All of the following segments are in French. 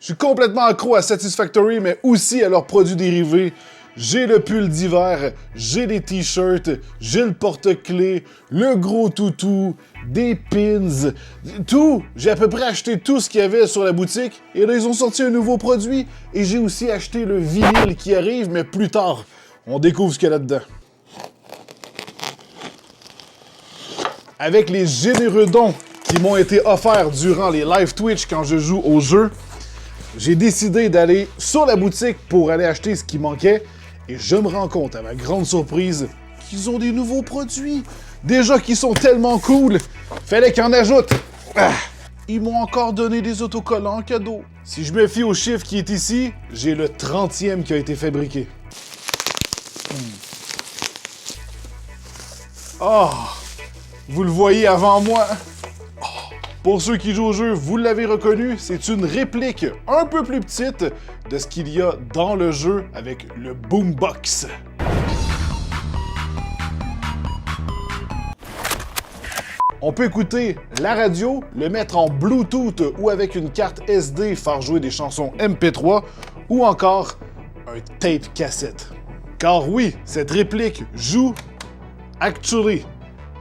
Je suis complètement accro à Satisfactory, mais aussi à leurs produits dérivés. J'ai le pull d'hiver, j'ai des t-shirts, j'ai le porte-clés, le gros toutou, des pins, tout. J'ai à peu près acheté tout ce qu'il y avait sur la boutique. Et là, ils ont sorti un nouveau produit. Et j'ai aussi acheté le vinyle qui arrive, mais plus tard. On découvre ce qu'il y a là-dedans. Avec les généreux dons qui m'ont été offerts durant les live Twitch quand je joue au jeu, j'ai décidé d'aller sur la boutique pour aller acheter ce qui manquait. Et je me rends compte, à ma grande surprise, qu'ils ont des nouveaux produits. Déjà qu'ils sont tellement cool, fallait qu'ils en ajoutent. Ils m'ont encore donné des autocollants en cadeau. Si je me fie au chiffre qui est ici, j'ai le 30e qui a été fabriqué. Oh, vous le voyez avant moi. Pour ceux qui jouent au jeu, vous l'avez reconnu, c'est une réplique un peu plus petite de ce qu'il y a dans le jeu avec le Boombox. On peut écouter la radio, le mettre en Bluetooth ou avec une carte SD faire jouer des chansons MP3 ou encore un tape cassette. Car oui, cette réplique joue actually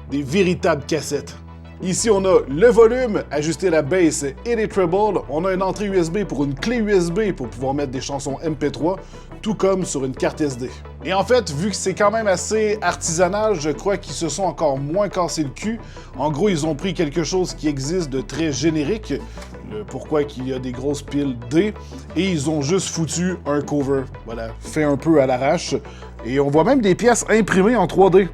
des véritables cassettes. Ici, on a le volume, ajuster la bass et les trebles. On a une entrée USB pour une clé USB pour pouvoir mettre des chansons MP3, tout comme sur une carte SD. Et en fait, vu que c'est quand même assez artisanal, je crois qu'ils se sont encore moins cassé le cul. En gros, ils ont pris quelque chose qui existe de très générique, le pourquoi qu'il y a des grosses piles D, et ils ont juste foutu un cover. Voilà, fait un peu à l'arrache. Et on voit même des pièces imprimées en 3D.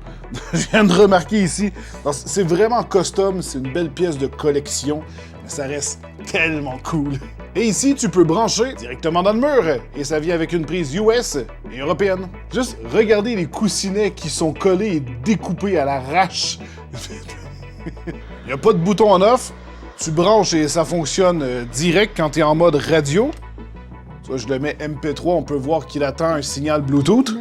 Je viens de remarquer ici. C'est vraiment custom, c'est une belle pièce de collection, mais ça reste tellement cool. Et ici, tu peux brancher directement dans le mur, et ça vient avec une prise US et européenne. Juste regardez les coussinets qui sont collés et découpés à l'arrache. Il n'y a pas de bouton on off, tu branches et ça fonctionne direct quand tu es en mode radio. Ça, je le mets MP3, on peut voir qu'il attend un signal Bluetooth.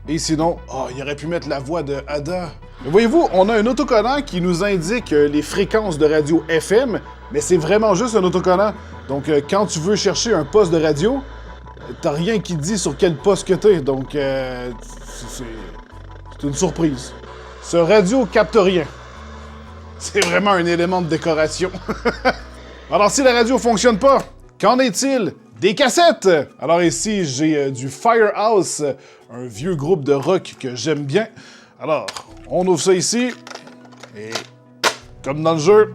Et sinon, oh, il aurait pu mettre la voix de Ada. Mais voyez-vous, on a un autocollant qui nous indique les fréquences de radio FM, mais c'est vraiment juste un autocollant. Donc, quand tu veux chercher un poste de radio, t'as rien qui te dit sur quel poste que t'es. Donc, c'est une surprise. Ce radio capte rien. C'est vraiment un élément de décoration. Alors, si la radio fonctionne pas, qu'en est-il des cassettes? Alors ici, j'ai du Firehouse, un vieux groupe de rock que j'aime bien. Alors, on ouvre ça ici, et comme dans le jeu,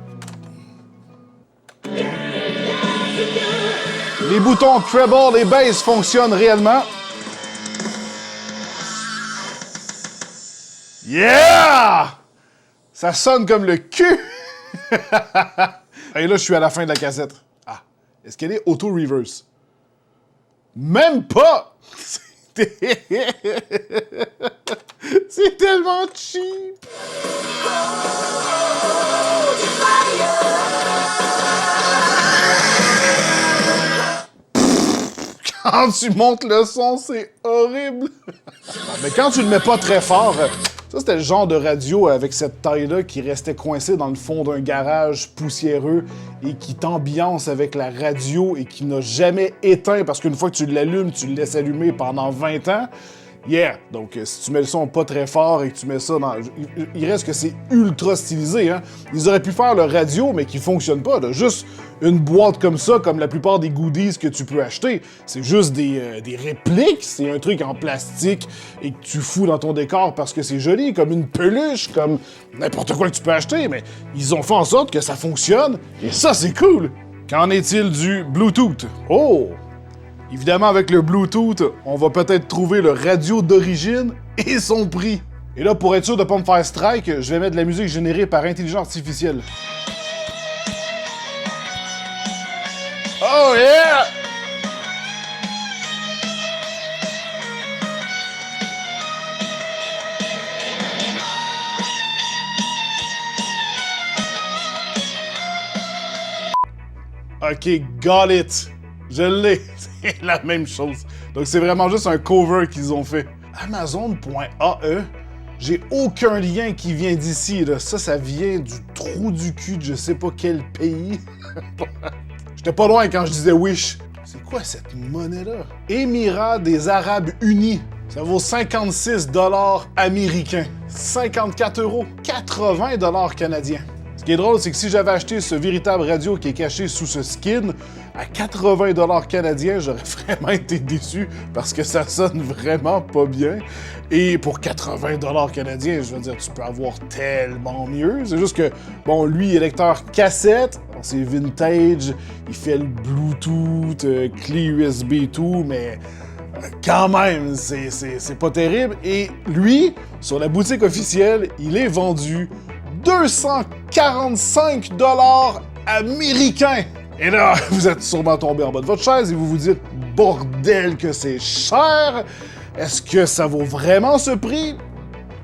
les boutons treble et bass fonctionnent réellement. Yeah! Ça sonne comme le cul! Et là, je suis à la fin de la cassette. Ah, est-ce qu'elle est auto-reverse? Même pas! C'est tellement cheap! Quand tu montes le son, c'est horrible! Mais quand tu le mets pas très fort, ça c'était le genre de radio avec cette taille-là qui restait coincée dans le fond d'un garage poussiéreux et qui t'ambiance avec la radio et qui n'a jamais éteint parce qu'une fois que tu l'allumes, tu le laisses allumer pendant 20 ans. Yeah! Donc, si tu mets le son pas très fort et que tu mets ça dans... Il reste que c'est ultra stylisé, hein? Ils auraient pu faire le radio, mais qui fonctionne pas, là. Juste une boîte comme ça, comme la plupart des goodies que tu peux acheter. C'est juste des répliques, c'est un truc en plastique et que tu fous dans ton décor parce que c'est joli, comme une peluche, comme n'importe quoi que tu peux acheter, mais ils ont fait en sorte que ça fonctionne, et ça, c'est cool! Qu'en est-il du Bluetooth? Oh! Évidemment, avec le Bluetooth, on va peut-être trouver le radio d'origine et son prix. Et là, pour être sûr de pas me faire strike, je vais mettre de la musique générée par intelligence artificielle. Oh yeah! Ok, got it! Je l'ai! C'est la même chose. Donc c'est vraiment juste un cover qu'ils ont fait. Amazon.ae, J'ai aucun lien qui vient d'ici, là. Ça vient du trou du cul de je sais pas quel pays. J'étais pas loin quand je disais Wish. C'est quoi cette monnaie-là? Émirats des Arabes Unis. Ça vaut 56 $ américains. 54 €. 80 $ canadiens. Ce qui est drôle, c'est que si j'avais acheté ce véritable radio qui est caché sous ce skin, à 80 $ canadiens, j'aurais vraiment été déçu parce que ça sonne vraiment pas bien. Et pour 80 $ canadiens, je veux dire, tu peux avoir tellement mieux. C'est juste que, bon, lui, il est lecteur cassette, c'est vintage, il fait le Bluetooth, clé USB et tout, mais quand même, c'est pas terrible. Et lui, sur la boutique officielle, il est vendu 245 $ américains. Et là, vous êtes sûrement tombé en bas de votre chaise et vous vous dites « Bordel que c'est cher! Est-ce que ça vaut vraiment ce prix? »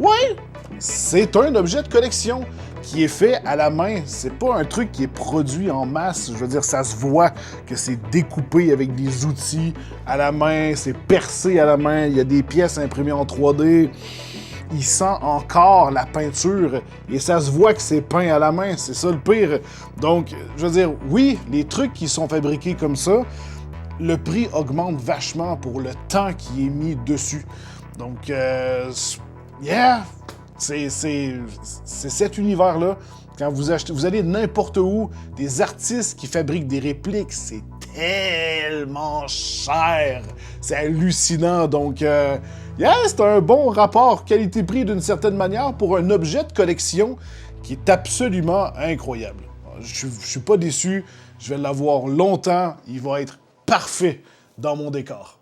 Oui! C'est un objet de collection qui est fait à la main. C'est pas un truc qui est produit en masse. Je veux dire, ça se voit que c'est découpé avec des outils à la main, c'est percé à la main, il y a des pièces imprimées en 3D. Il sent encore la peinture et ça se voit que c'est peint à la main, c'est ça le pire. Donc, je veux dire, oui, les trucs qui sont fabriqués comme ça, le prix augmente vachement pour le temps qui est mis dessus. Donc, yeah, c'est cet univers-là. Quand vous allez n'importe où, des artistes qui fabriquent des répliques, c'est tellement cher. C'est hallucinant. Donc, yeah, c'est un bon rapport qualité-prix d'une certaine manière pour un objet de collection qui est absolument incroyable. Je suis pas déçu. Je vais l'avoir longtemps. Il va être parfait dans mon décor.